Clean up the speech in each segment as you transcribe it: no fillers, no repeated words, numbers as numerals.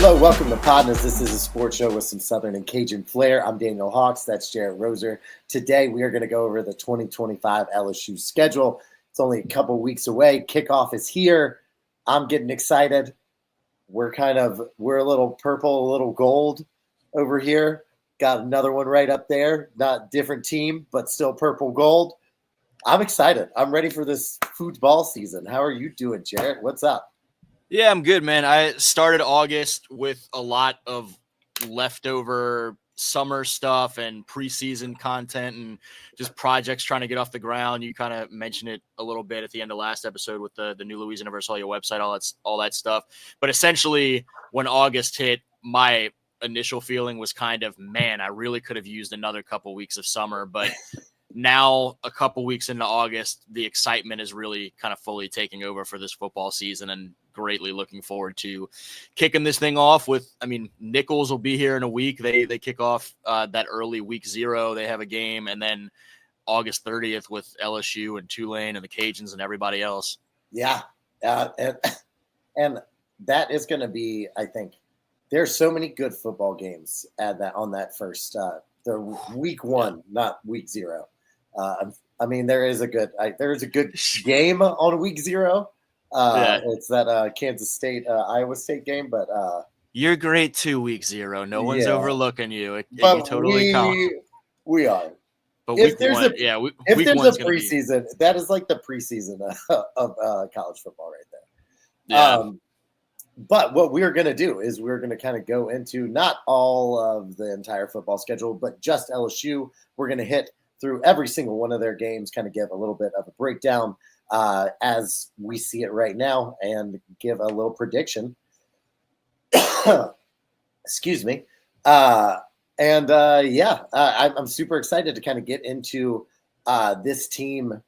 Hello, welcome to PODnas. This is a sports show with some Southern and Cajun flair. I'm Daniel Hawks. That's Jarrett Roser. Today, we are going to go over the 2025 LSU schedule. It's only a couple weeks away. Kickoff is here. I'm getting excited. We're a little purple, a little gold over here. Got another one right up there. Not different team, but still purple gold. I'm excited. I'm ready for this football season. How are you doing, Jarrett? What's up? Yeah, I'm good, man. I started August with a lot of leftover summer stuff and preseason content and just projects trying to get off the ground. You kind of mentioned it a little bit at the end of last episode with the new Louisiana Universal website, all that stuff. But essentially, when August hit, my initial feeling was kind of, man, I really could have used another couple weeks of summer. But now, a couple weeks into August, the excitement is really kind of fully taking over for this football season, and greatly looking forward to kicking this thing off with, Nichols will be here in a week. They kick off that early week 0. They have a game, and then August 30th with LSU and Tulane and the Cajuns and everybody else. Yeah. And that is going to be, I think, there's so many good football games on that first, the week 1, not week 0. There is a good game on week 0. It's that Kansas State, Iowa State game, but you're great too. Week 0, no one's overlooking you. You totally count. We are. But if there's a preseason, that is like the preseason of college football right there. Yeah. But what we're going to do is we're going to kind of go into not all of the entire football schedule, but just LSU. We're going to hit through every single one of their games, kind of give a little bit of a breakdown as we see it right now, and give a little prediction. Excuse me. I'm super excited to kind of get into this team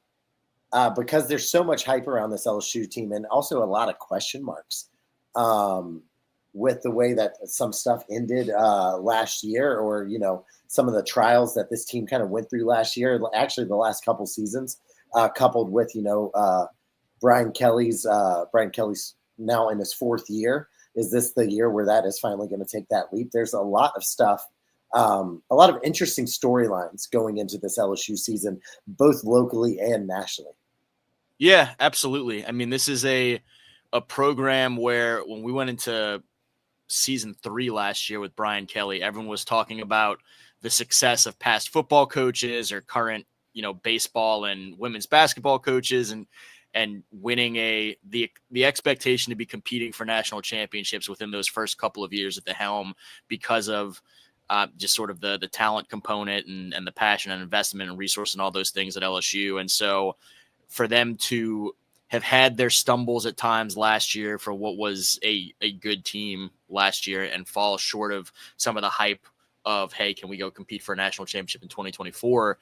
because there's so much hype around this LSU team, and also a lot of question marks with the way that some stuff ended last year, or, some of the trials that this team kind of went through last year, actually the last couple seasons, coupled with, Brian Kelly's now in his 4th year. Is this the year where that is finally going to take that leap? There's a lot of stuff, a lot of interesting storylines going into this LSU season, both locally and nationally. Yeah, absolutely. This is a program where when we went into season 3 last year with Brian Kelly, everyone was talking about the success of past football coaches or current, baseball and women's basketball coaches, and winning the expectation to be competing for national championships within those first couple of years at the helm because of just sort of the talent component and the passion and investment and resource and all those things at LSU. And so for them to have had their stumbles at times last year for what was a good team last year and fall short of some of the hype of, hey, can we go compete for a national championship in 2024?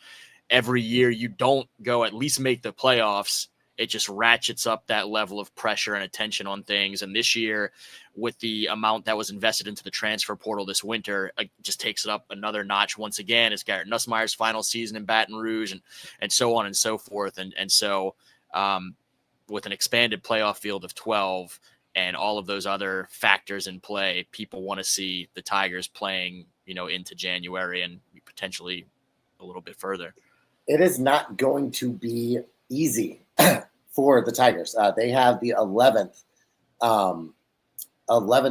Every year you don't go at least make the playoffs, it just ratchets up that level of pressure and attention on things. And this year, with the amount that was invested into the transfer portal this winter, it just takes it up another notch once again. It's Garrett Nussmeier's final season in Baton Rouge and so on and so forth. And so with an expanded playoff field of 12 and all of those other factors in play, people want to see the Tigers playing, into January and potentially a little bit further. It is not going to be easy for the Tigers. They have the 11th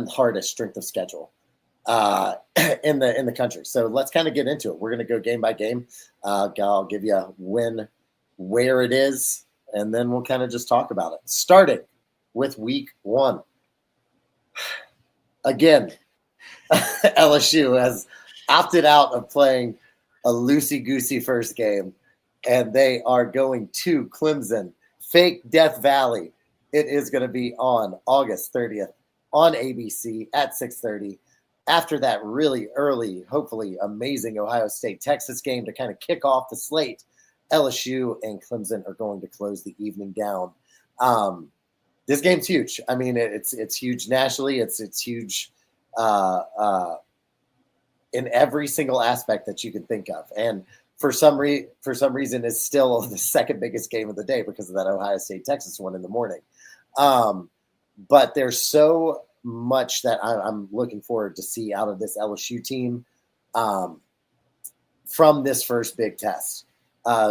hardest strength of schedule in the country. So let's kind of get into it. We're going to go game by game. I'll give you a win, where it is, and then we'll kind of just talk about it. Starting with week 1. Again, LSU has opted out of playing a loosey-goosey first game, and they are going to Clemson, fake Death Valley. It is going to be on August 30th on ABC at 6:30. After that really early, hopefully amazing Ohio State-Texas game to kind of kick off the slate, LSU and Clemson are going to close the evening down. This game's huge. It's huge nationally. It's huge in every single aspect that you can think of. And for some reason, it's still the second biggest game of the day because of that Ohio State-Texas one in the morning. But there's so much that I'm looking forward to see out of this LSU team from this first big test.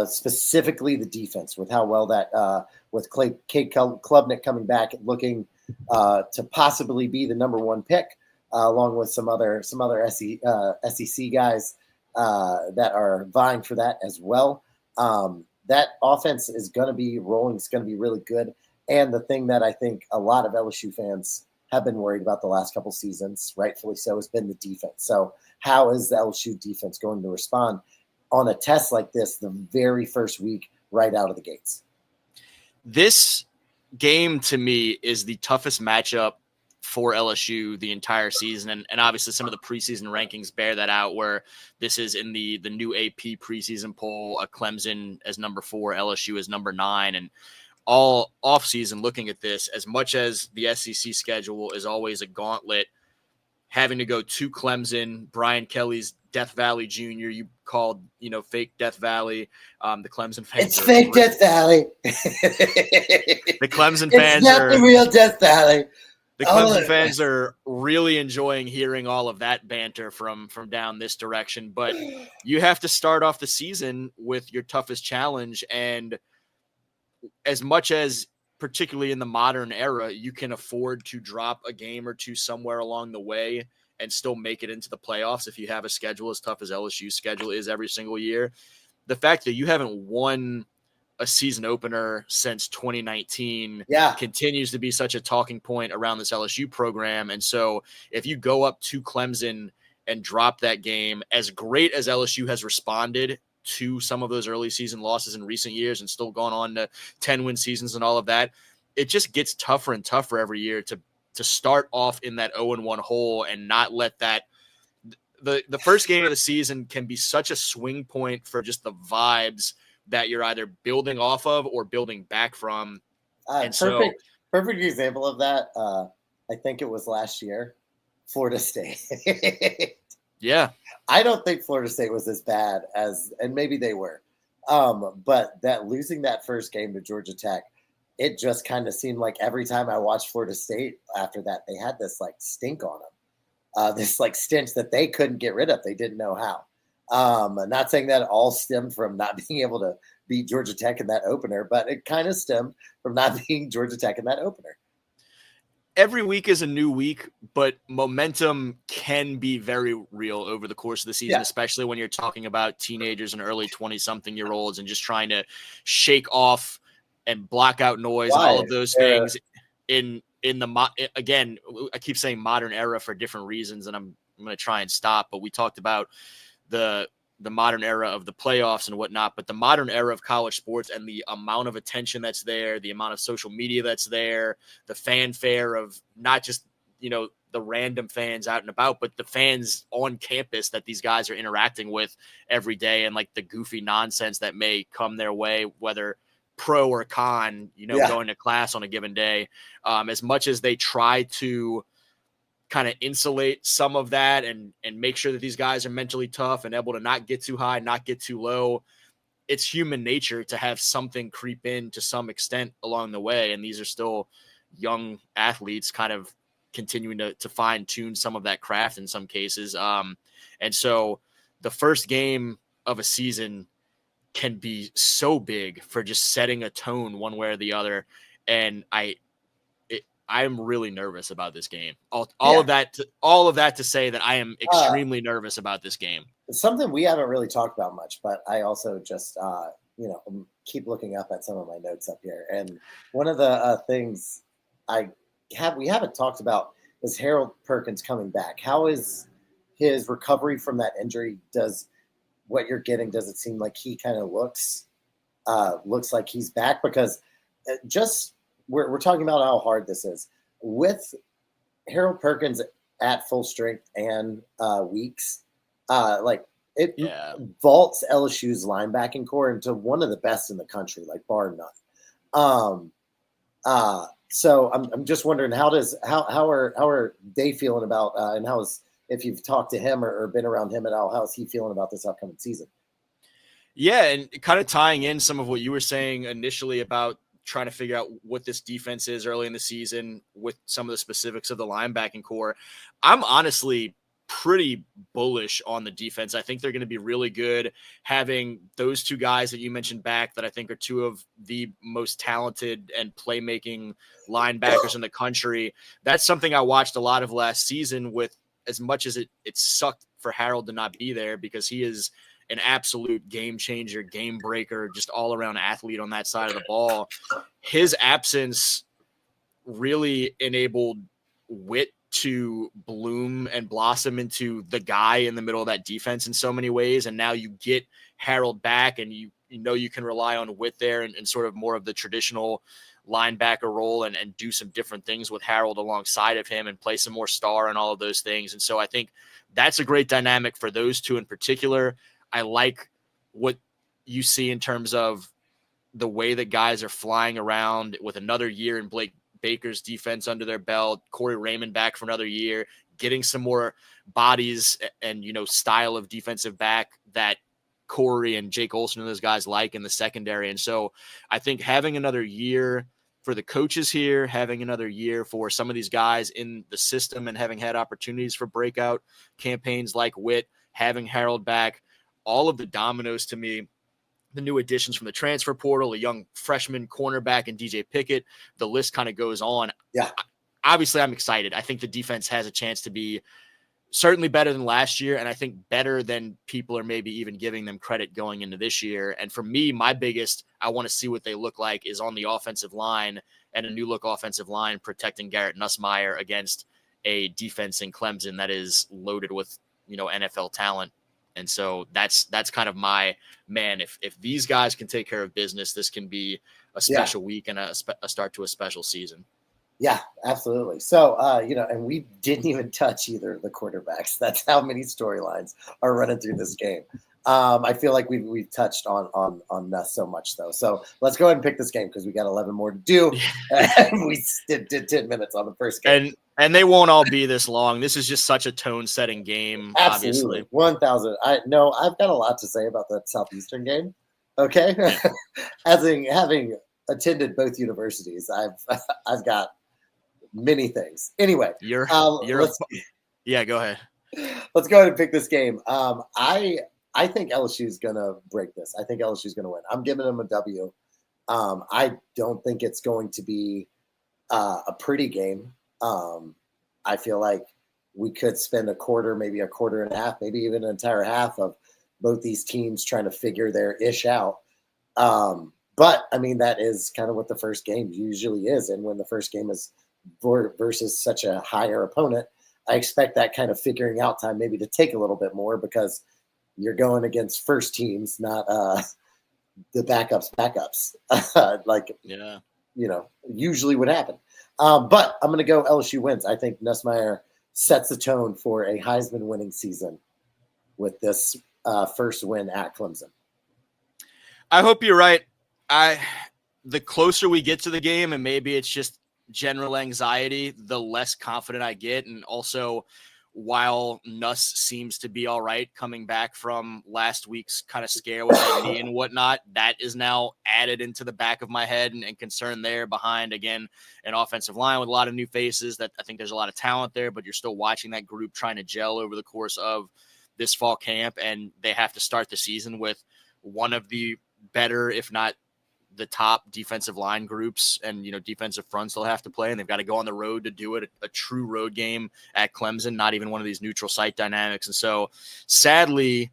Specifically the defense, with how well that with Cade Klubnik coming back, looking to possibly be the number one pick, along with some other SEC guys that are vying for that as well. That offense is going to be rolling. It's going to be really good. And the thing that I think a lot of LSU fans have been worried about the last couple seasons, rightfully so, has been the defense. So how is the LSU defense going to respond on a test like this the very first week right out of the gates? This game to me is the toughest matchup for LSU the entire season. And obviously some of the preseason rankings bear that out, where this is in the new AP preseason poll, Clemson as number 4, LSU as number 9. And all offseason looking at this, as much as the SEC schedule is always a gauntlet, having to go to Clemson, Brian Kelly's Death Valley Jr., you called, fake Death Valley. The Clemson fans. It's fake Death Valley. The Clemson fans it's not the real Death Valley. The Clemson fans are really enjoying hearing all of that banter from down this direction. But you have to start off the season with your toughest challenge. And as much as, particularly in the modern era, you can afford to drop a game or two somewhere along the way and still make it into the playoffs if you have a schedule as tough as LSU's schedule is every single year. The fact that you haven't won a season opener since 2019 continues to be such a talking point around this LSU program. And so if you go up to Clemson and drop that game, as great as LSU has responded to some of those early season losses in recent years and still gone on to 10-win seasons and all of that, it just gets tougher and tougher every year to start off in that 0-1 hole and not let that the first game of the season can be such a swing point for just the vibes that you're either building off of or building back from. Perfect example of that. I think it was last year, Florida State. Yeah. I don't think Florida State was as bad as, and maybe they were, but that losing that first game to Georgia Tech, it just kind of seemed like every time I watched Florida State after that, they had this like stink on them, this like stench that they couldn't get rid of. They didn't know how. Not saying that all stemmed from not being able to beat Georgia Tech in that opener, but it kind of stemmed from not being Georgia Tech in that opener. Every week is a new week, but momentum can be very real over the course of the season, especially when you're talking about teenagers and early 20-something-year-olds and just trying to shake off and block out noise and all of those things in the again, I keep saying modern era for different reasons, and I'm going to try and stop, but we talked about the modern era of the playoffs and whatnot, but the modern era of college sports and the amount of attention that's there, the amount of social media that's there, the fanfare of not just, the random fans out and about, but the fans on campus that these guys are interacting with every day, and like the goofy nonsense that may come their way, whether pro or con, going to class on a given day. As much as they try to kind of insulate some of that and make sure that these guys are mentally tough and able to not get too high, not get too low, it's human nature to have something creep in to some extent along the way. And these are still young athletes kind of continuing to fine tune some of that craft in some cases. And so the first game of a season can be so big for just setting a tone one way or the other. And I'm really nervous about this game. All of that to say that I am extremely nervous about this game. It's something we haven't really talked about much, but I also just keep looking up at some of my notes up here. And one of the things we haven't talked about is Harold Perkins coming back. How is his recovery from that injury? Does it seem like he kind of looks like he's back? Because we're talking about how hard this is with Harold Perkins at full strength and Weeks. Vaults LSU's linebacking core into one of the best in the country, like bar none. So I'm just wondering how are they feeling about and if you've talked to him or been around him at all, how's he feeling about this upcoming season? Yeah, and kind of tying in some of what you were saying initially about trying to figure out what this defense is early in the season with some of the specifics of the linebacking core. I'm honestly pretty bullish on the defense. I think they're going to be really good, having those two guys that you mentioned back that I think are two of the most talented and playmaking linebackers in the country. That's something I watched a lot of last season, with as much as it sucked for Harold to not be there, because he is an absolute game changer, game breaker, just all around athlete on that side of the ball. His absence really enabled Witt to bloom and blossom into the guy in the middle of that defense in so many ways. And now you get Harold back, and you know you can rely on Witt there and sort of more of the traditional linebacker role and do some different things with Harold alongside of him and play some more star and all of those things. And so I think that's a great dynamic for those two in particular. I like what you see in terms of the way that guys are flying around with another year in Blake Baker's defense under their belt, Corey Raymond back for another year, getting some more bodies and, style of defensive back that Corey and Jake Olsen and those guys like in the secondary. And so I think having another year for the coaches here, having another year for some of these guys in the system and having had opportunities for breakout campaigns like Witt, having Harold back, all of the dominoes to me, the new additions from the transfer portal, a young freshman cornerback and DJ Pickett, the list kind of goes on. Yeah. Obviously, I'm excited. I think the defense has a chance to be certainly better than last year, and I think better than people are maybe even giving them credit going into this year. And for me, my biggest, I want to see what they look like, is on the offensive line, and a new look offensive line protecting Garrett Nussmeier against a defense in Clemson that is loaded with, NFL talent. And so that's kind of my man. If these guys can take care of business, this can be a special week and a start to a special season. Yeah, absolutely. So, and we didn't even touch either of the quarterbacks. That's how many storylines are running through this game. I feel like we've touched on Nuss so much, though. So let's go ahead and pick this game, because we got 11 more to do. And we did 10 minutes on the first game. And they won't all be this long. This is just such a tone-setting game, Absolutely. obviously. 1,000. I've got a lot to say about that Southeastern game. Okay, having attended both universities, I've got many things. Anyway, yeah, go ahead. Let's go ahead and pick this game. I think LSU is gonna break this. I think LSU is gonna win. I'm giving them a W. I don't think it's going to be a pretty game. I feel like we could spend a quarter, maybe a quarter and a half, maybe even an entire half of both these teams trying to figure their ish out. But I mean, that is kind of what the first game usually is. And when the first game is versus such a higher opponent, I expect that kind of figuring out time maybe to take a little bit more, because you're going against first teams, not the backups. Usually would happen. But I'm going to go LSU wins. I think Nussmeier sets the tone for a Heisman winning season with this first win at Clemson. I hope you're right. The closer we get to the game, and maybe it's just general anxiety, the less confident I get. And also, while Nuss seems to be all right coming back from last week's kind of scare with that knee and whatnot, that is now added into the back of my head and concern there behind, again, an offensive line with a lot of new faces. That I think there's a lot of talent there, but you're still watching that group trying to gel over the course of this fall camp, and they have to start the season with one of the better, if not the top defensive line groups and, defensive fronts they'll have to play. And they've got to go on the road to do it, a true road game at Clemson, not even one of these neutral site dynamics. And so sadly,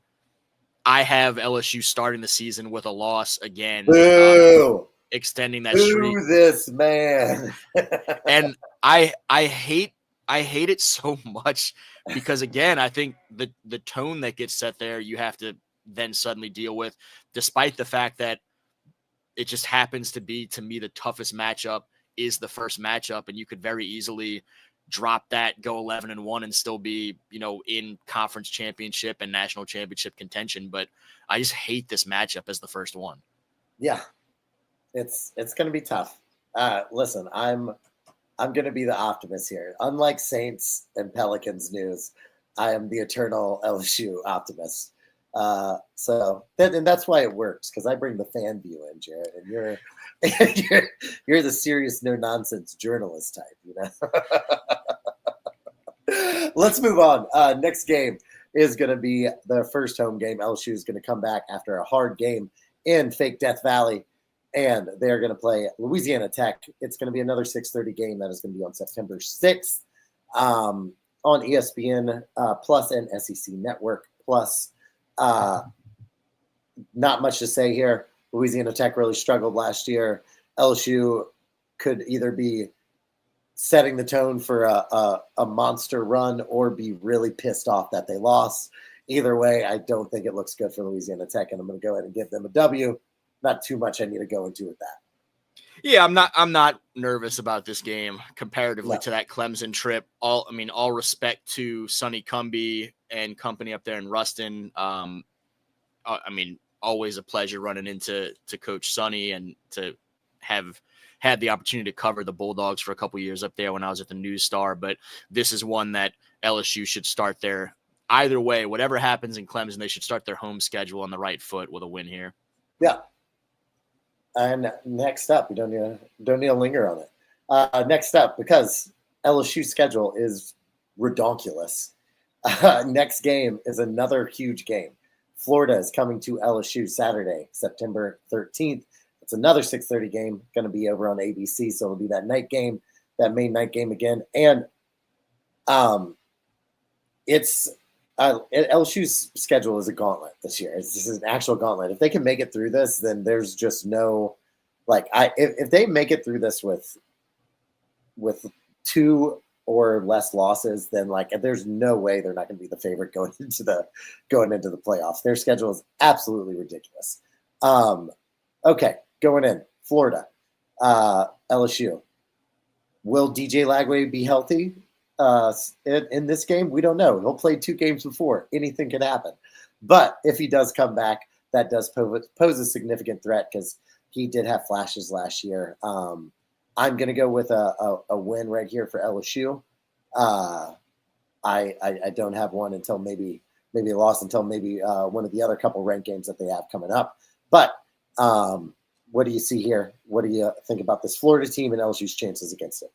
I have LSU starting the season with a loss again, extending that streak. This man. And I hate it so much, because again, I think the tone that gets set there, you have to then suddenly deal with, despite the fact that it just happens to be, to me, the toughest matchup is the first matchup. And you could very easily drop that, go 11-1 and still be, in conference championship and national championship contention. But I just hate this matchup as the first one. Yeah, it's going to be tough. Listen, I'm going to be the optimist here. Unlike Saints and Pelicans news, I am the eternal LSU optimist. And that's why it works, because I bring the fan view in, Jared, and you're the serious, no nonsense journalist type, you know. Let's move on. Next game is going to be the first home game. LSU is going to come back after a hard game in fake Death Valley, and they're going to play Louisiana Tech. It's going to be another 6:30 game that is going to be on September 6th on ESPN Plus and SEC Network Plus. Not much to say here. Louisiana Tech really struggled last year. LSU could either be setting the tone for a monster run or be really pissed off that they lost. Either way, I don't think it looks good for Louisiana Tech, and I'm going to go ahead and give them a W. Not too much I need to go into with that. Yeah, I'm not nervous about this game comparatively to that Clemson trip. All respect to Sonny Cumbie and company up there in Ruston. Always a pleasure running into Coach Sonny and to have had the opportunity to cover the Bulldogs for a couple years up there when I was at the News Star. But this is one that LSU should start their, either way, whatever happens in Clemson, they should start their home schedule on the right foot with a win here. Yeah. And next up, we don't need to linger on it. Next up, because LSU's schedule is redonkulous. Next game is another huge game. Florida is coming to LSU Saturday, September 13th. It's another 6:30 game, going to be over on ABC, so it'll be that night game, that main night game again. And LSU's schedule is a gauntlet this year. This is an actual gauntlet. If they can make it through this, then there's just no, if they make it through this with 2 or less losses, then there's no way they're not going to be the favorite going into the playoffs. Their schedule is absolutely ridiculous. Okay, going in Florida, LSU. Will DJ Lagway be healthy in this game? We don't know. He'll play 2 games before. Anything can happen. But if he does come back, that does pose a significant threat, because he did have flashes last year. I'm going to go with a win right here for LSU. I don't have one until maybe a loss until maybe one of the other couple ranked games that they have coming up. But what do you see here? What do you think about this Florida team and LSU's chances against it?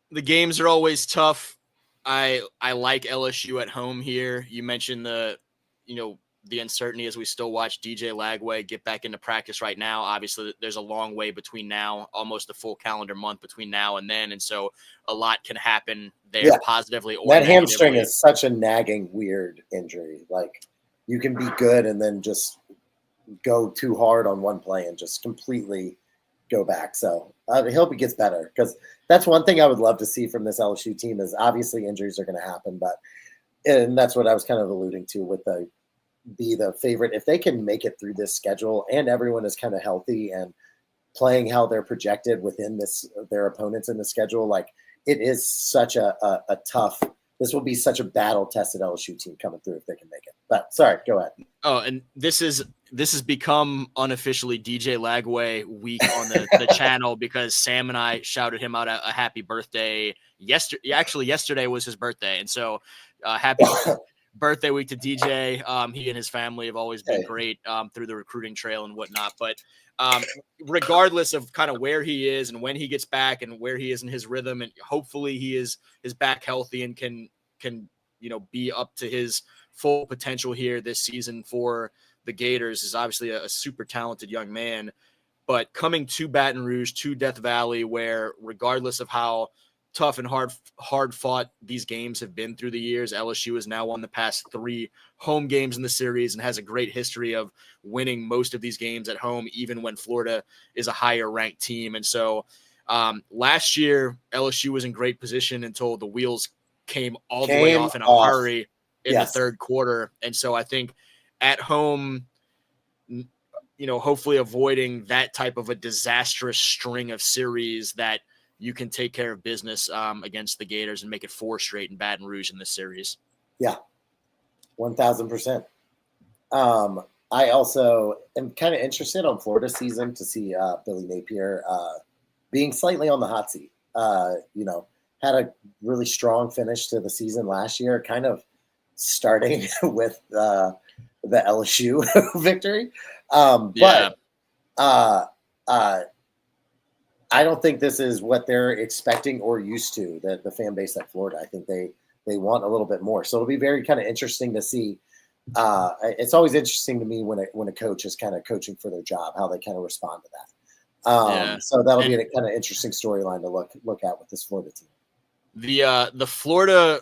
The games are always tough. I like LSU at home here. You mentioned the uncertainty as we still watch DJ Lagway get back into practice right now. Obviously, there's a long way between now, almost a full calendar month between now and then. And so a lot can happen there, positively or that negatively. Hamstring is such a nagging, weird injury. You can be good and then just go too hard on one play and just completely go back. So I hope it gets better, because that's one thing I would love to see from this LSU team is obviously injuries are going to happen. And that's what I was kind of alluding to with be the favorite. If they can make it through this schedule and everyone is kind of healthy and playing how they're projected within their opponents in the schedule, it is such a tough, this will be such a battle tested LSU team coming through if they can make it. But sorry, go ahead. Oh, and this has become unofficially DJ Lagway week on the channel, because Sam and I shouted him out a happy birthday yesterday. Actually, yesterday was his birthday. And so happy birthday week to DJ. He and his family have always been great through the recruiting trail and whatnot. But regardless of kind of where he is and when he gets back and where he is in his rhythm, and hopefully he is back healthy and can be up to his full potential here this season for the Gators, is obviously a super talented young man. But coming to Baton Rouge, to Death Valley, where regardless of how tough and hard fought these games have been through the years, LSU has now won the past 3 home games in the series and has a great history of winning most of these games at home, even when Florida is a higher ranked team. And so last year, LSU was in great position until the wheels came all the way off in a hurry in the third quarter. And so I think at home, hopefully avoiding that type of a disastrous string of series, that you can take care of business against the Gators and make it 4 straight in Baton Rouge in this series. Yeah, 1,000%. I also am kind of interested on Florida season to see Billy Napier being slightly on the hot seat. Had a really strong finish to the season last year, kind of starting with the the LSU victory. Yeah. But I don't think this is what they're expecting or used to, the fan base at Florida. I think they want a little bit more. So it'll be very kind of interesting to see. It's always interesting to me when a coach is kind of coaching for their job, how they kind of respond to that. So that'll be a kind of interesting storyline to look at with this Florida team. The Florida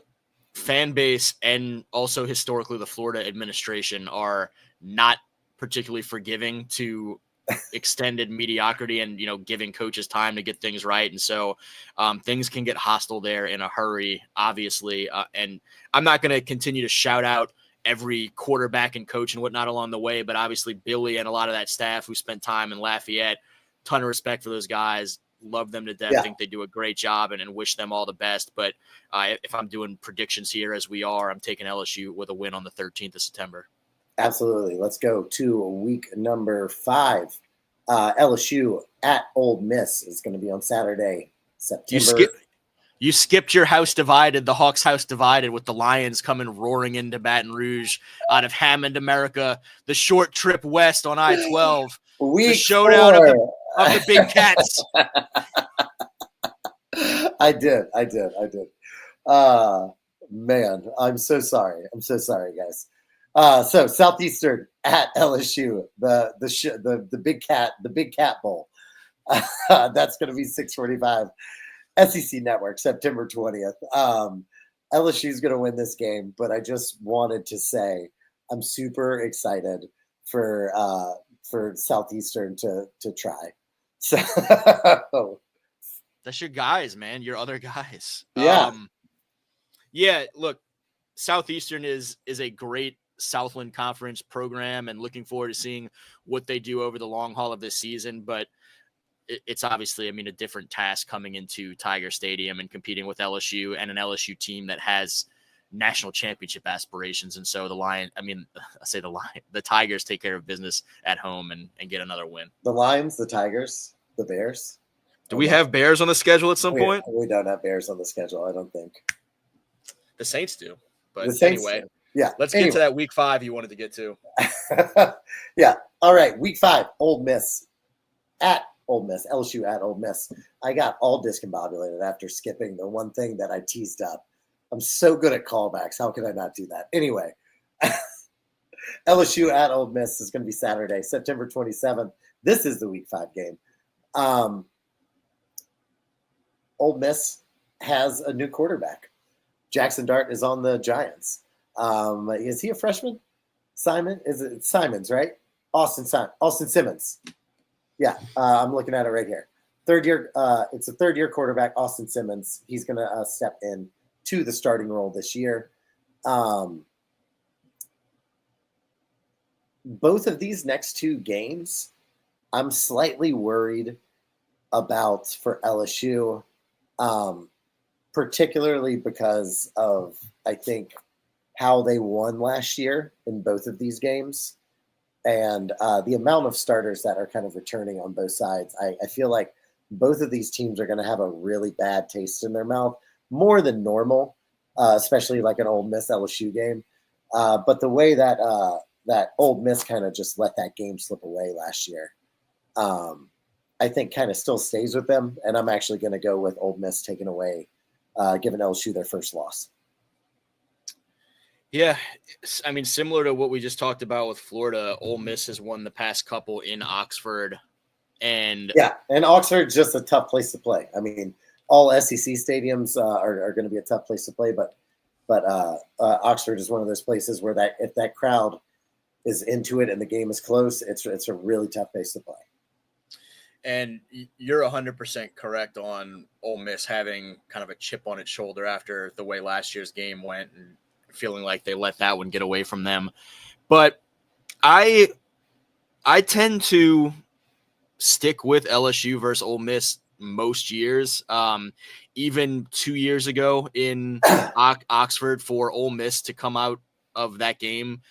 fan base and also historically the Florida administration are not particularly forgiving to extended mediocrity and, giving coaches time to get things right. And so things can get hostile there in a hurry, obviously. And I'm not going to continue to shout out every quarterback and coach and whatnot along the way, but obviously Billy and a lot of that staff who spent time in Lafayette, ton of respect for those guys. Love them to death. Think they do a great job and wish them all the best. But if I'm doing predictions here as we are, I'm taking LSU with a win on the 13th of September. Absolutely. Let's go to week number 5. LSU at Ole Miss is going to be on Saturday, September. You skipped your house divided, the Hawks house divided, with the Lions coming roaring into Baton Rouge out of Hammond, America, the short trip west on I-12. The showdown of the big cats. I did. Man, I'm so sorry. Guys. So Southeastern at LSU, the big cat bowl. That's going to be 6:45. SEC Network, September 20th. LSU is going to win this game, but I just wanted to say I'm super excited for Southeastern to try. So that's your guys, man. Your other guys. Yeah. Yeah. Look, Southeastern is a great Southland Conference program, and looking forward to seeing what they do over the long haul of this season. But it's obviously, a different task coming into Tiger Stadium and competing with LSU and an LSU team that has national championship aspirations. And so the Tigers take care of business at home and get another win. The Lions, the Tigers, the Bears. Do we have Bears on the schedule at some point? We don't have Bears on the schedule, I don't think. The Saints do. But anyway, do. Yeah. Let's get to that week 5 you wanted to get to. Yeah. All right. Week 5, Ole Miss at Ole Miss, LSU at Ole Miss. I got all discombobulated after skipping the one thing that I teased up. I'm so good at callbacks. How could I not do that? Anyway, LSU at Ole Miss is going to be Saturday, September 27th. This is the week 5 game. Ole Miss has a new quarterback. Jackson Dart is on the Giants. Is he a freshman? Simon? Is it Simons, right? Austin Simmons. Yeah, I'm looking at it right here. Third year. It's a third-year quarterback, Austin Simmons. He's going to step in to the starting role this year. Both of these next 2 games, I'm slightly worried about for LSU, particularly because of, I think, how they won last year in both of these games. And the amount of starters that are kind of returning on both sides, I feel like both of these teams are going to have a really bad taste in their mouth, more than normal, especially like an Ole Miss LSU game. But the way that Ole Miss kind of just let that game slip away last year, I think kind of still stays with them. And I'm actually going to go with Ole Miss taking away, giving LSU their first loss. Yeah, similar to what we just talked about with Florida, Ole Miss has won the past couple in Oxford. And Oxford's just a tough place to play. All SEC stadiums are going to be a tough place to play, but Oxford is one of those places where if that crowd is into it and the game is close, it's a really tough place to play. And you're 100% correct on Ole Miss having kind of a chip on its shoulder after the way last year's game went and feeling like they let that one get away from them. But I tend to stick with LSU versus Ole Miss most years. Even 2 years ago in Oxford, for Ole Miss to come out of that game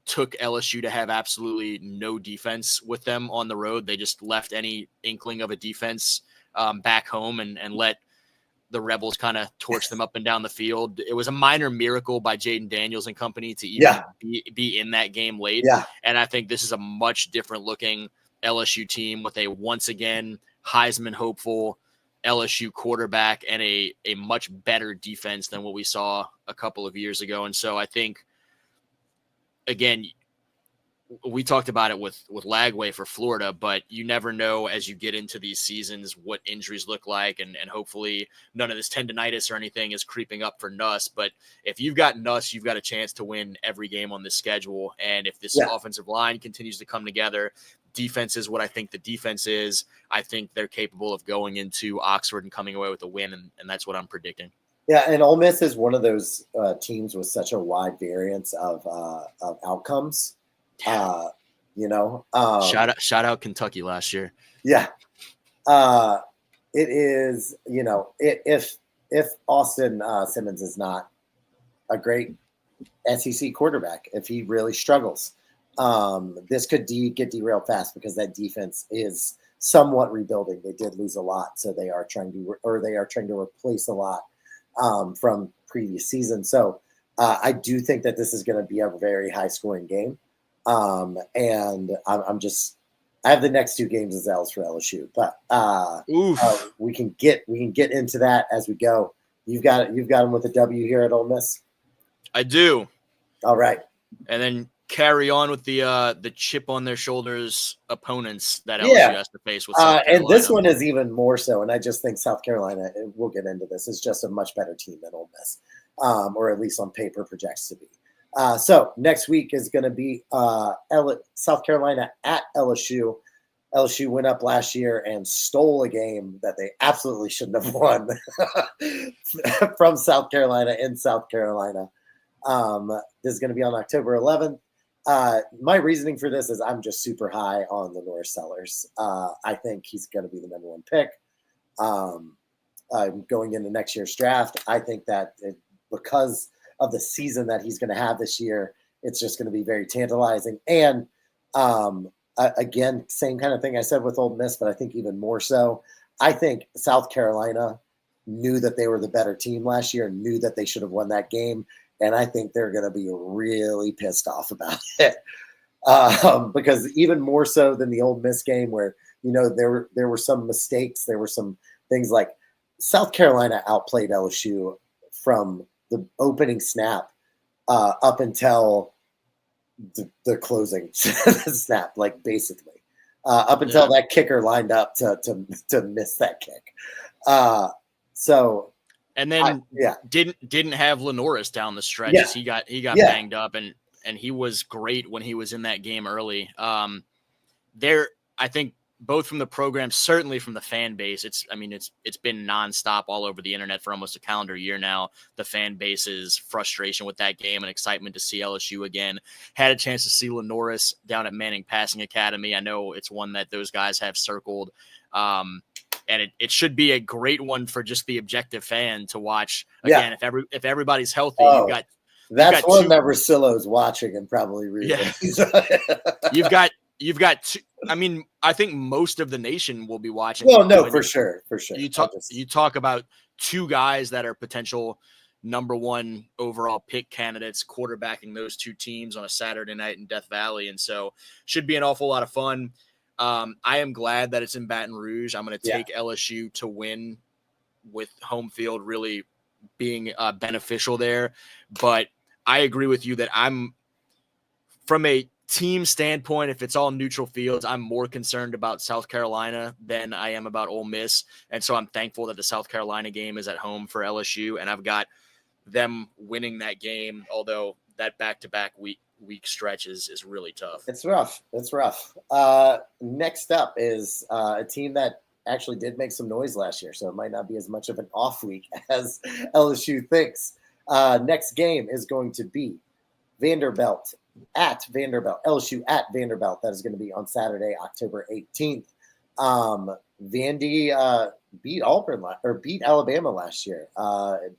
took LSU to have absolutely no defense with them on the road. They just left any inkling of a defense back home and let the Rebels kind of torched them up and down the field. It was a minor miracle by Jaden Daniels and company to even be in that game late. Yeah. And I think this is a much different looking LSU team with a once again Heisman hopeful LSU quarterback and a much better defense than what we saw a couple of years ago. And so I think, again, we talked about it with Lagway for Florida, but you never know as you get into these seasons what injuries look like, and hopefully none of this tendonitis or anything is creeping up for Nuss. But if you've got Nuss, you've got a chance to win every game on this schedule. And if this offensive line continues to come together, defense is what I think the defense is. I think they're capable of going into Oxford and coming away with a win, and that's what I'm predicting. Yeah, and Ole Miss is one of those teams with such a wide variance of outcomes. Shout out Kentucky last year. Yeah. It is, if Austin Simmons is not a great SEC quarterback, if he really struggles, this could get derailed fast because that defense is somewhat rebuilding. They did lose a lot, so they are trying to replace a lot from previous season. So I do think that this is going to be a very high scoring game. And I have the next two games as L's for LSU, but we can get into that as we go. You've got them with a W here at Ole Miss. I do. All right, and then carry on with the chip on their shoulders opponents that LSU has to face with South Carolina. And this one is even more so. And I just think South Carolina, we'll get into this, is just a much better team than Ole Miss, or at least on paper projects to be. So next week is going to be South Carolina at LSU. LSU went up last year and stole a game that they absolutely shouldn't have won from South Carolina in South Carolina. This is going to be on October 11th. My reasoning for this is I'm just super high on the Norris Sellers. I think he's going to be the number one pick going into next year's draft. I think that because of the season that he's going to have this year, it's just going to be very tantalizing. And again, same kind of thing I said with Ole Miss, but I think even more so. I think South Carolina knew that they were the better team last year and knew that they should have won that game. And I think they're going to be really pissed off about it because even more so than the Ole Miss game where, there were some mistakes. There were some things like South Carolina outplayed LSU from the opening snap up until the closing snap, like basically up until that kicker lined up to miss that kick. And then didn't have Lenoris down the stretch. Yeah. He got banged up and he was great when he was in that game early. I think both from the program, certainly from the fan base, it's been nonstop all over the internet for almost a calendar year now. The fan base's frustration with that game and excitement to see LSU again. Had a chance to see Lenoris down at Manning Passing Academy. I know it's one that those guys have circled. And it should be a great one for just the objective fan to watch. Again, if everybody's healthy, that's one that Rosillo's watching and probably reading. Yeah. You've got two. I think most of the nation will be watching. Well, no, for sure. You talk about two guys that are potential number one overall pick candidates quarterbacking those two teams on a Saturday night in Death Valley, and so should be an awful lot of fun. I am glad that it's in Baton Rouge. I'm going to take LSU to win with home field really being beneficial there. But I agree with you that I'm from a team standpoint, if it's all neutral fields, I'm more concerned about South Carolina than I am about Ole Miss. And so I'm thankful that the South Carolina game is at home for LSU. And I've got them winning that game, although that back-to-back week stretch is really tough. It's rough. Next up is a team that actually did make some noise last year, so it might not be as much of an off week as LSU thinks. Next game is going to be Vanderbilt at Vanderbilt, LSU at Vanderbilt. That is going to be on Saturday, October 18th. Vandy beat Alabama last year.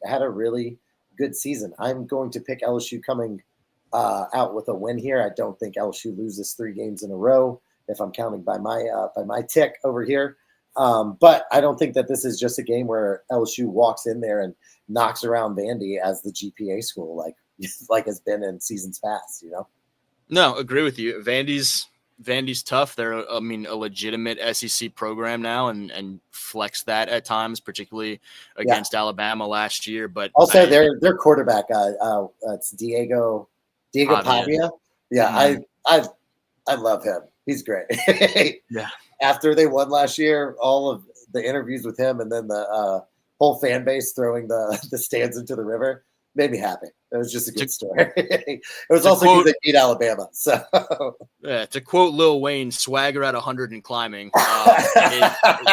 Had a really good season. I'm going to pick LSU coming out with a win here. I don't think LSU loses 3 games in a row if I'm counting by my tick over here But I don't think that this is just a game where LSU walks in there and knocks around Vandy as the GPA school, like has been in seasons past. No, agree with you. Vandy's tough. They're, I mean, a legitimate SEC program now, and flex that at times, particularly against Alabama last year. But also, their quarterback, it's Diego Pavia. Yeah, I love him. He's great. Yeah. After they won last year, all of the interviews with him and then the whole fan base throwing the stands into the river made me happy. It was just a good story. It was also because they beat Alabama. So, to quote Lil Wayne, swagger at 100 and climbing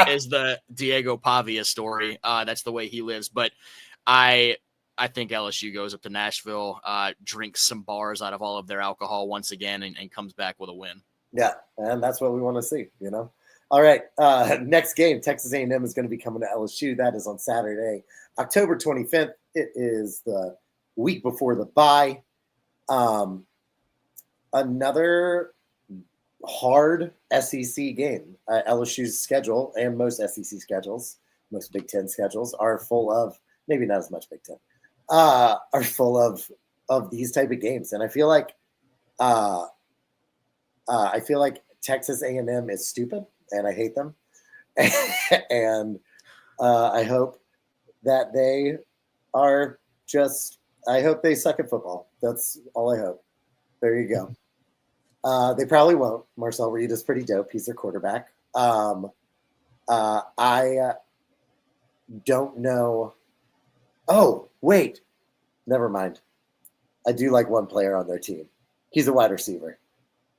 is the Diego Pavia story. That's the way he lives. But I think LSU goes up to Nashville, drinks some bars out of all of their alcohol once again, and comes back with a win. Yeah, and that's what we want to see, All right, next game, Texas A&M is going to be coming to LSU. That is on Saturday, October 25th. It is the week before the bye. Another hard SEC game. LSU's schedule and most SEC schedules, most Big Ten schedules are full of, maybe not as much Big Ten, are full of these type of games. And I feel like Texas A&M is stupid, and I hate them. And I hope that they are I hope they suck at football. That's all I hope. There you go. They probably won't. Marcel Reed is pretty dope. He's their quarterback. I don't know. Oh, wait. Never mind. I do like one player on their team. He's a wide receiver.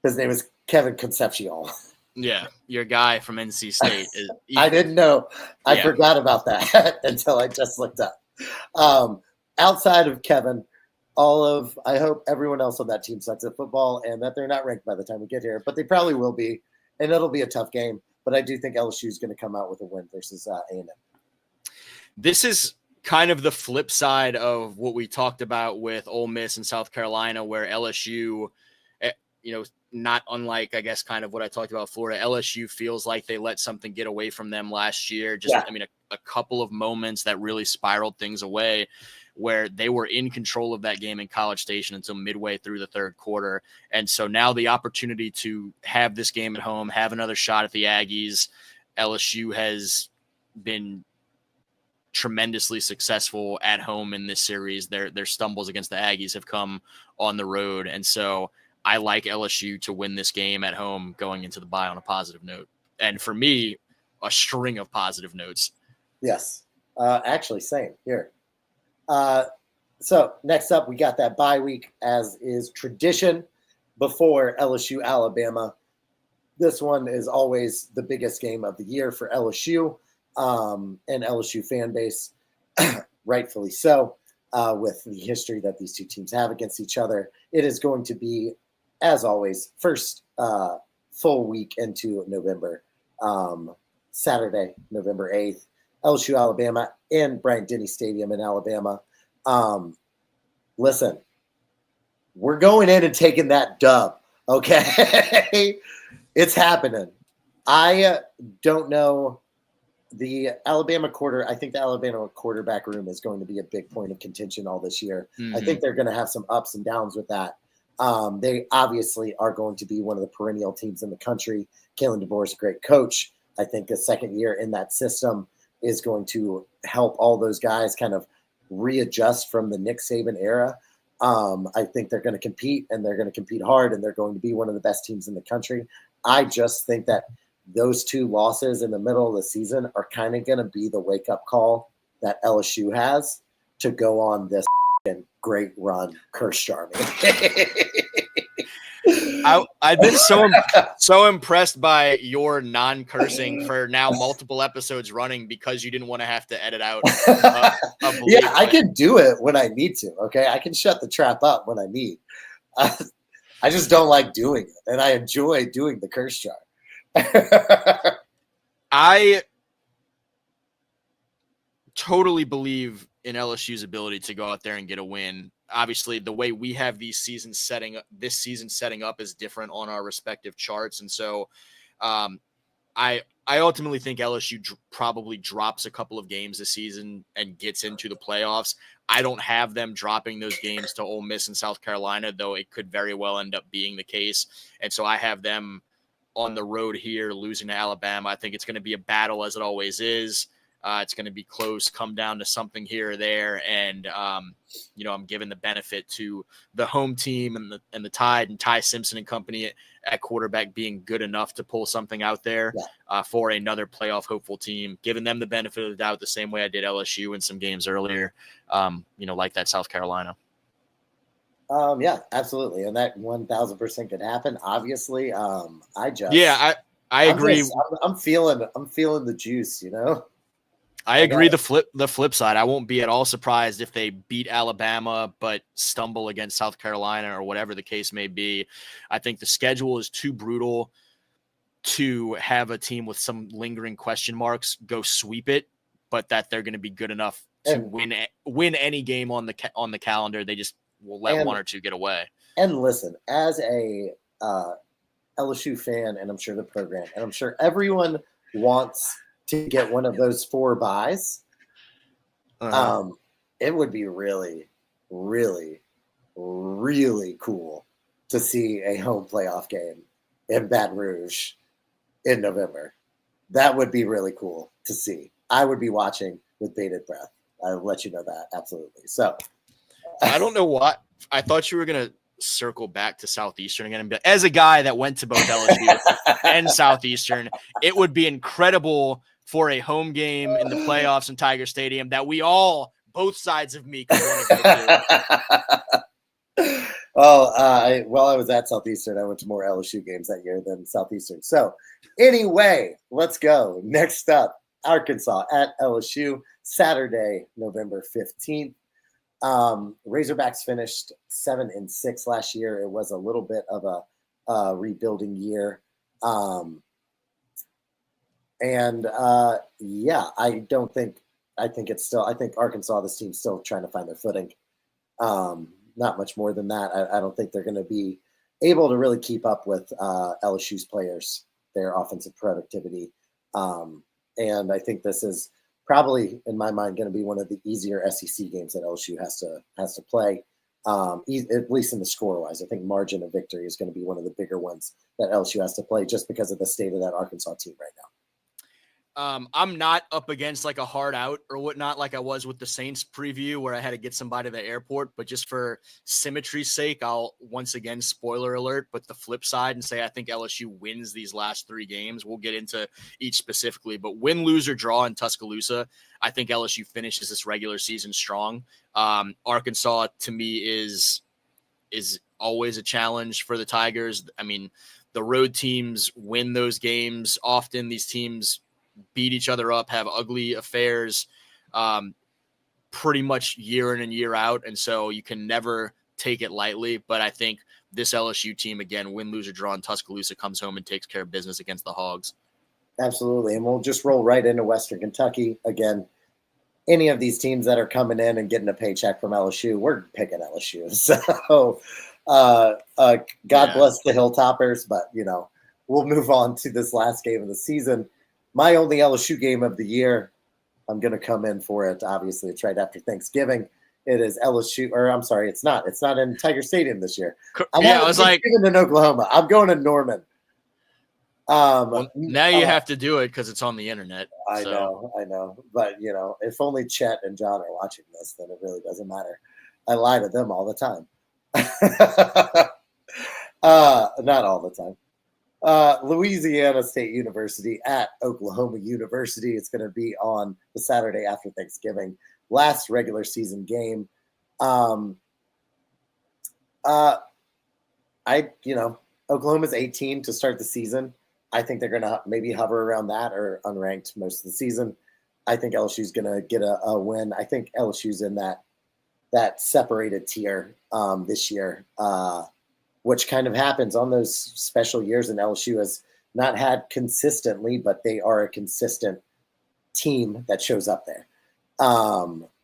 His name is Kevin Concepcion. Yeah, your guy from NC State. I didn't know. I forgot about that until I just looked up. Outside of Kevin, I hope everyone else on that team sucks at football and that they're not ranked by the time we get here, but they probably will be, and it'll be a tough game. But I do think LSU is going to come out with a win versus A&M. This is kind of the flip side of what we talked about with Ole Miss and South Carolina, where LSU, not unlike, I guess, kind of what I talked about Florida, LSU feels like they let something get away from them last year. A couple of moments that really spiraled things away, where they were in control of that game in College Station until midway through the third quarter. And so now the opportunity to have this game at home, have another shot at the Aggies. LSU has been tremendously successful at home in this series. Their stumbles against the Aggies have come on the road. And so I like LSU to win this game at home going into the bye on a positive note. And for me, a string of positive notes. Yes. Actually, same here. So next up, we got that bye week, as is tradition before LSU Alabama. This one is always the biggest game of the year for LSU and LSU fan base, rightfully so, with the history that these two teams have against each other. It is going to be, as always, first full week into November, Saturday, November 8th, LSU Alabama in Bryant-Denny Stadium in Alabama. Listen, we're going in and taking that dub, okay? It's happening. I don't know the Alabama I think the Alabama quarterback room is going to be a big point of contention all this year. Mm-hmm. I think they're going to have some ups and downs with that. They obviously are going to be one of the perennial teams in the country. Kalen DeBoer is a great coach. I think a second year in that system is going to help all those guys kind of readjust from the Nick Saban era. I think they're going to compete, and they're going to compete hard, and they're going to be one of the best teams in the country. I just think that those two losses in the middle of the season are kind of going to be the wake-up call that LSU has to go on this great run, curse Charmy. I've been so impressed by your non-cursing for now multiple episodes running, because you didn't want to have to edit out. Yeah, I can do it when I need to. Okay, I can shut the trap up when I need. I just don't like doing it, and I enjoy doing the curse jar. I totally believe in LSU's ability to go out there and get a win. Obviously, the way we have this season setting up is different on our respective charts. And so I ultimately think LSU probably drops a couple of games this season and gets into the playoffs. I don't have them dropping those games to Ole Miss and South Carolina, though it could very well end up being the case. And so I have them on the road here, losing to Alabama. I think it's going to be a battle, as it always is. It's going to be close, come down to something here or there. And, I'm giving the benefit to the home team and the Tide and Ty Simpson and company at quarterback being good enough to pull something out there for another playoff hopeful team, giving them the benefit of the doubt the same way I did LSU in some games earlier, like that South Carolina. Yeah, absolutely. And that 1000% could happen. Obviously. I agree. I'm feeling the juice, I agree. The flip side, I won't be at all surprised if they beat Alabama but stumble against South Carolina or whatever the case may be. I think the schedule is too brutal to have a team with some lingering question marks go sweep it, but that they're going to be good enough to win any game on the calendar. They just will let one or two get away. And listen, as a LSU fan, and I'm sure the program, and I'm sure everyone wants to get one of those 4 byes, it would be really, really, really cool to see a home playoff game in Baton Rouge in November. That would be really cool to see. I would be watching with bated breath. I'll let you know that. Absolutely. So I don't know what I thought you were going to circle back to Southeastern again. And as a guy that went to both LSU and Southeastern, it would be incredible for a home game in the playoffs in Tiger Stadium that both sides of me could want to go to. While I was at Southeastern, I went to more LSU games that year than Southeastern. So anyway, let's go. Next up, Arkansas at LSU, Saturday, November 15th. Razorbacks finished 7-6 last year. It was a little bit of a rebuilding year. I think Arkansas, this team's still trying to find their footing. Not much more than that. I don't think they're going to be able to really keep up with LSU's players, their offensive productivity. And I think this is probably, in my mind, going to be one of the easier SEC games that LSU has to play, at least in the score-wise. I think margin of victory is going to be one of the bigger ones that LSU has to play just because of the state of that Arkansas team right now. I'm not up against like a hard out or whatnot like I was with the Saints preview where I had to get somebody to the airport, but just for symmetry's sake, I'll once again, spoiler alert, but the flip side and say I think LSU wins these last 3 games. We'll get into each specifically, but win, lose, or draw in Tuscaloosa, I think LSU finishes this regular season strong. Arkansas, to me, is always a challenge for the Tigers. I mean, the road teams win those games. Often these teams beat each other up, have ugly affairs pretty much year in and year out. And so you can never take it lightly. But I think this LSU team, again, win, lose, or draw in Tuscaloosa, comes home and takes care of business against the Hogs. Absolutely. And we'll just roll right into Western Kentucky. Again, any of these teams that are coming in and getting a paycheck from LSU, we're picking LSU. So God bless the Hilltoppers, but, we'll move on to this last game of the season. My only LSU game of the year, I'm going to come in for it. Obviously, it's right after Thanksgiving. It is LSU, or I'm sorry, it's not. It's not in Tiger Stadium this year. I was like, in Oklahoma. I'm going to Norman. Now you have to do it because it's on the internet. I know. But, if only Chet and John are watching this, then it really doesn't matter. I lie to them all the time. Not all the time. Louisiana State University at Oklahoma University. It's going to be on the Saturday after Thanksgiving. Last regular season game. Oklahoma's 18 to start the season. I think they're going to maybe hover around that or unranked most of the season. I think LSU's going to get a win. I think LSU's in that separated tier this year. Which kind of happens on those special years, and LSU has not had consistently, but they are a consistent team that shows up there.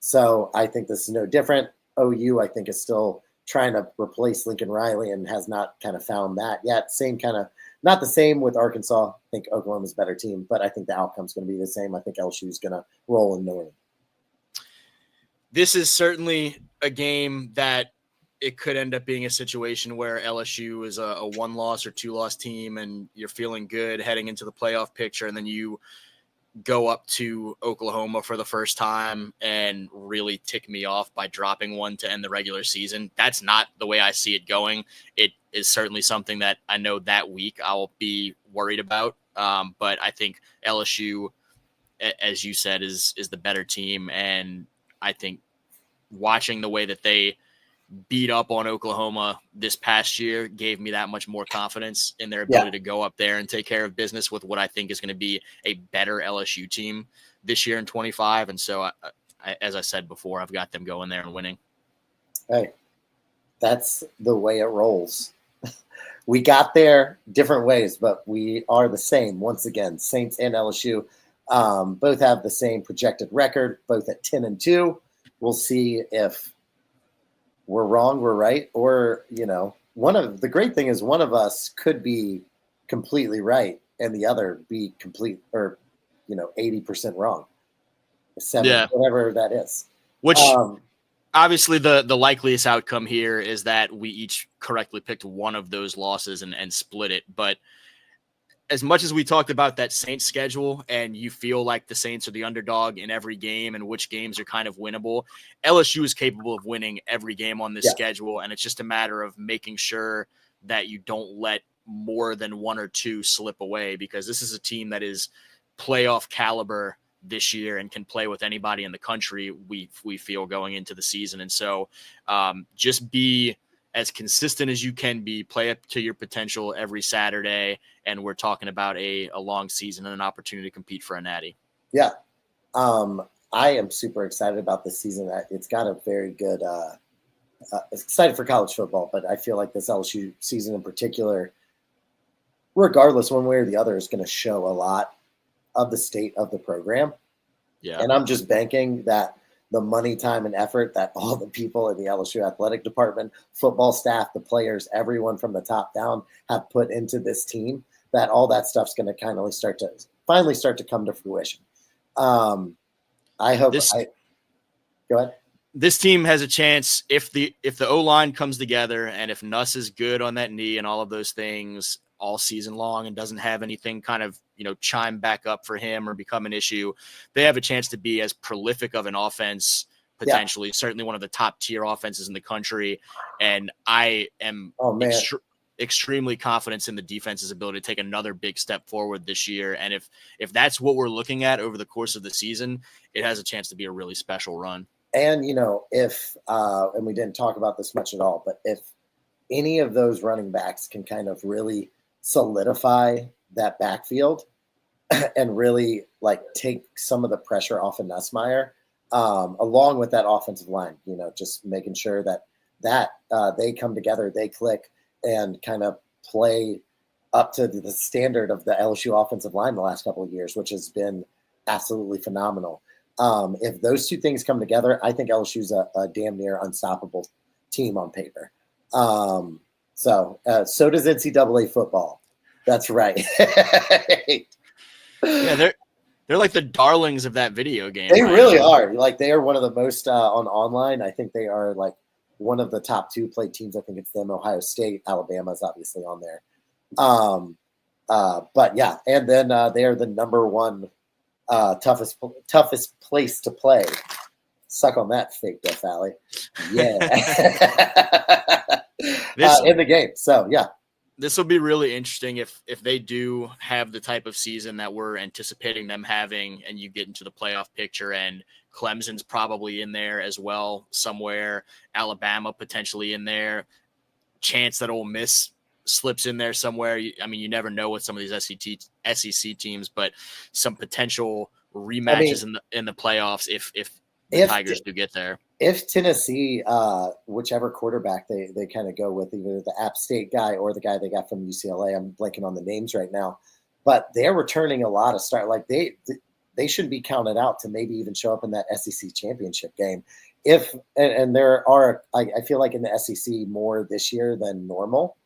So I think this is no different. OU, I think, is still trying to replace Lincoln Riley and has not kind of found that yet. Same kind of Not the same with Arkansas. I think Oklahoma's a better team, but I think the outcome's going to be the same. I think LSU is going to roll in Norman. This is certainly a game that it could end up being a situation where LSU is a 1-loss or 2-loss team and you're feeling good heading into the playoff picture, and then you go up to Oklahoma for the first time and really tick me off by dropping one to end the regular season. That's not the way I see it going. It is certainly something that I know that week I'll be worried about. But I think LSU, as you said, is the better team. And I think watching the way that they beat up on Oklahoma this past year gave me that much more confidence in their ability to go up there and take care of business with what I think is going to be a better LSU team this year in 25. And so, as I said before, I've got them going there and winning. Hey, that's the way it rolls. We got there different ways, but we are the same. Once again, Saints and LSU both have the same projected record, both at 10-2. We'll see if we're wrong, we're right, or the great thing is one of us could be completely right and the other be 80% wrong. 7, whatever that is. Which obviously the likeliest outcome here is that we each correctly picked one of those losses and split it. But as much as we talked about that Saints schedule and you feel like the Saints are the underdog in every game and which games are kind of winnable, LSU is capable of winning every game on this schedule. And it's just a matter of making sure that you don't let more than 1 or 2 slip away, because this is a team that is playoff caliber this year and can play with anybody in the country, we feel, going into the season. And so just be as consistent as you can be, play up to your potential every Saturday. And we're talking about a long season and an opportunity to compete for a natty. Yeah. I am super excited about this season. It's got a very good, excited for college football, but I feel like this LSU season in particular, regardless one way or the other, is going to show a lot of the state of the program. Yeah. And I'm just banking that the money, time, and effort that all the people in the LSU athletic department, football staff, the players, everyone from the top down have put into this team, that all that stuff's going to finally start to come to fruition. I hope go ahead. This team has a chance if the O-line comes together and if Nuss is good on that knee and all of those things all season long and doesn't have anything kind of, chime back up for him or become an issue, they have a chance to be as prolific of an offense, potentially, certainly one of the top tier offenses in the country. And I am extremely confident in the defense's ability to take another big step forward this year. And if that's what we're looking at over the course of the season, it has a chance to be a really special run. And, if, and we didn't talk about this much at all, but if any of those running backs can kind of really solidify that backfield and really take some of the pressure off of Nussmeier, along with that offensive line, just making sure that they come together, they click, and kind of play up to the standard of the LSU offensive line the last couple of years, which has been absolutely phenomenal. If those two things come together, I think LSU's a damn near unstoppable team on paper. So does NCAA football. That's right. Yeah, they're like the darlings of that video game. They really are. They are one of the most on online. I think they are one of the top 2 played teams. I think it's them. Ohio State, Alabama is obviously on there. But yeah, and then they are the number 1 toughest place to play. Suck on that, fake Death Valley. Yeah. In the game. So yeah. This will be really interesting if they do have the type of season that we're anticipating them having, and you get into the playoff picture, and Clemson's probably in there as well somewhere, Alabama potentially in there, chance that Ole Miss slips in there somewhere. I mean, you never know with some of these SEC teams, but some potential rematches in the playoffs if the Tigers do get there. If Tennessee, whichever quarterback they kind of go with, either the App State guy or the guy they got from UCLA, I'm blanking on the names right now, but they're returning a lot of start. They shouldn't be counted out to maybe even show up in that SEC championship game. And there are, I feel like in the SEC more this year than normal.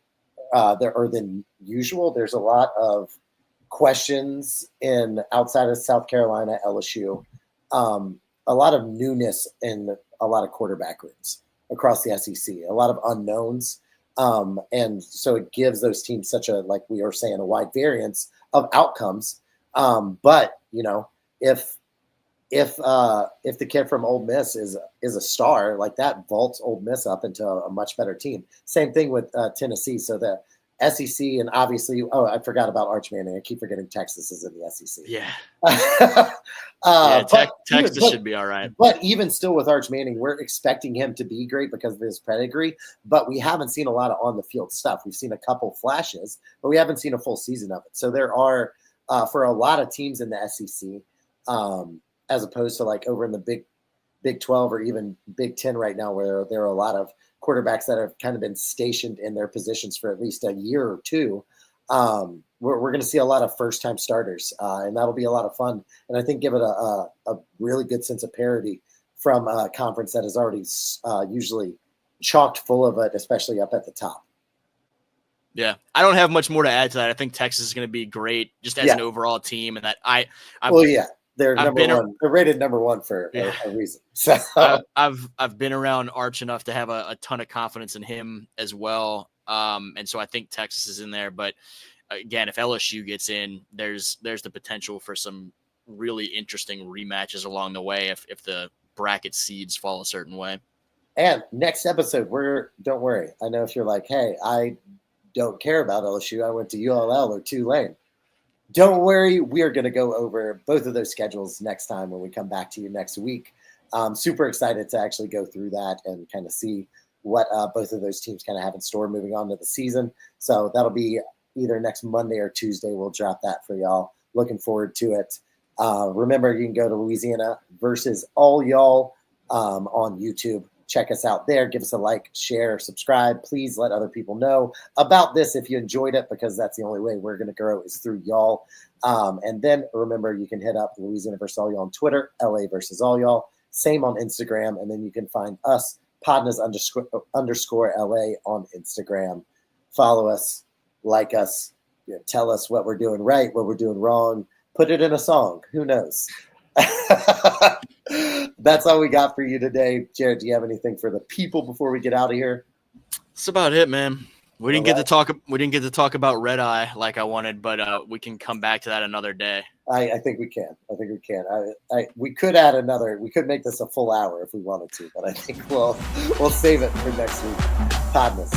than usual. There's a lot of questions outside of South Carolina, LSU, a lot of newness in a lot of quarterback rooms across the SEC, a lot of unknowns. And so it gives those teams such a, like we were saying, a wide variance of outcomes. But if the kid from Ole Miss is a star, like that vaults Ole Miss up into a much better team. Same thing with Tennessee. So the SEC, and obviously, I forgot about Arch Manning. I keep forgetting Texas is in the SEC. Yeah. Texas should be all right. But even still with Arch Manning, we're expecting him to be great because of his pedigree, but we haven't seen a lot of on-the-field stuff. We've seen a couple flashes, but we haven't seen a full season of it. So there are, for a lot of teams in the SEC, as opposed to like over in the Big 12 or even Big 10 right now, where there are a lot of quarterbacks that have kind of been stationed in their positions for at least a year or two. We're going to see a lot of first-time starters, and that'll be a lot of fun. And I think give it a really good sense of parity from a conference that is already usually chocked full of it, especially up at the top. Yeah, I don't have much more to add to that. I think Texas is going to be great just as an overall team, and that they're number one. They're rated number one for a reason. So I've been around Arch enough to have a ton of confidence in him as well. And so I think Texas is in there. But again, if LSU gets in, there's the potential for some really interesting rematches along the way if the bracket seeds fall a certain way. And next episode, don't worry. I know if you're like, hey, I don't care about LSU. I went to ULL or Tulane. Don't worry, we are going to go over both of those schedules next time when we come back to you next week. I'm super excited to actually go through that and kind of see what both of those teams kind of have in store moving on to the season. So that'll be either next Monday or Tuesday. We'll drop that for y'all. Looking forward to it. Remember, you can go to Louisiana versus all y'all on YouTube. Check us out there. Give us a like, share, subscribe. Please let other people know about this if you enjoyed it, because that's the only way we're going to grow is through y'all. And then remember, you can hit up Louisiana versus all y'all on Twitter, LA versus all y'all. Same on Instagram. And then you can find us, PODnas _ LA on Instagram. Follow us, like us, tell us what we're doing right, what we're doing wrong. Put it in a song. Who knows? That's all we got for you today. Jared, do you have anything for the people before we get out of here? That's about it, man. We didn't get to talk about Red Eye like I wanted, but we can come back to that another day. I think we can. We could add another. We could make this a full hour if we wanted to, but I think we'll save it for next week. PODnas.